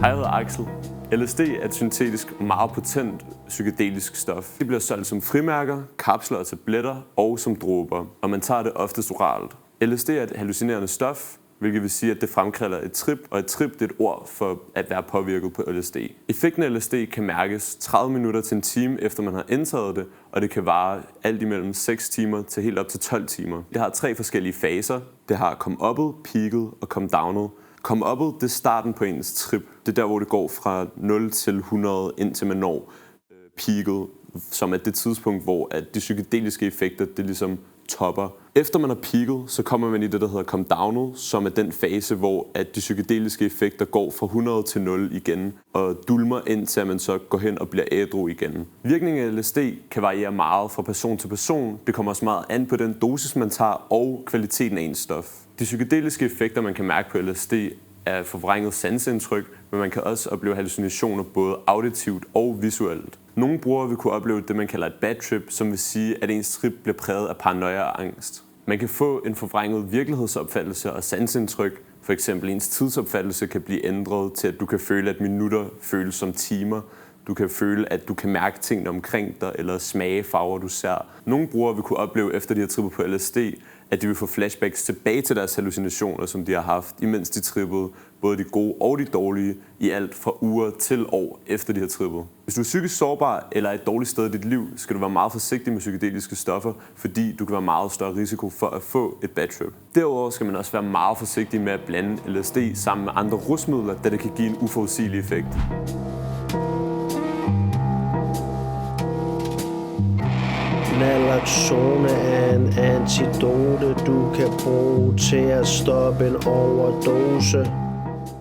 Hej, jeg hedder Axel. LSD er et syntetisk, meget potent psykedelisk stof. Det bliver solgt som frimærker, kapsler og tabletter og som dråber, og man tager det oftest oralt. LSD er et hallucinerende stof, hvilket vil sige, at det fremkalder et trip, og et trip det er et ord for at være påvirket på LSD. Effekten af LSD kan mærkes 30 minutter til en time efter man har indtaget det, og det kan vare alt imellem 6 timer til helt op til 12 timer. Det har 3 forskellige faser. Det har come-uppet, peaket og come-downet. Come-uppet, det er starten på ens trip. Det er der, hvor det går fra 0 til 100, indtil man når peaket, som er det tidspunkt, hvor at de psykedeliske effekter, det ligesom topper. Efter man har peaket, så kommer man i det, der hedder come-downet, som er den fase, hvor at de psykedeliske effekter går fra 100 til 0 igen, og dulmer indtil man så går hen og bliver ædru igen. Virkningen af LSD kan variere meget fra person til person. Det kommer også meget an på den dosis, man tager, og kvaliteten af ens stof. De psykedeliske effekter, man kan mærke på LSD, er forvrænget sansindtryk, men man kan også opleve hallucinationer både auditivt og visuelt. Nogle brugere vil kunne opleve det, man kalder et bad trip, som vil sige, at ens trip bliver præget af paranoia og angst. Man kan få en forvrænget virkelighedsopfattelse og sansindtryk. For eksempel ens tidsopfattelse kan blive ændret til, at du kan føle, at minutter føles som timer. Du kan føle, at du kan mærke tingene omkring dig, eller smage farver, du ser. Nogle brugere vil kunne opleve, efter de har trippet på LSD, at de vil få flashbacks tilbage til deres hallucinationer, som de har haft, imens de trippede, både de gode og de dårlige, i alt fra uger til år, efter de har trippet. Hvis du er psykisk sårbar eller er et dårligt sted i dit liv, skal du være meget forsigtig med psykedeliske stoffer, fordi du kan være meget større risiko for at få et bad trip. Derudover skal man også være meget forsigtig med at blande LSD sammen med andre rusmidler, da det kan give en uforudsigelig effekt. Naloxone er en antidote, du kan bruge til at stoppe en overdose.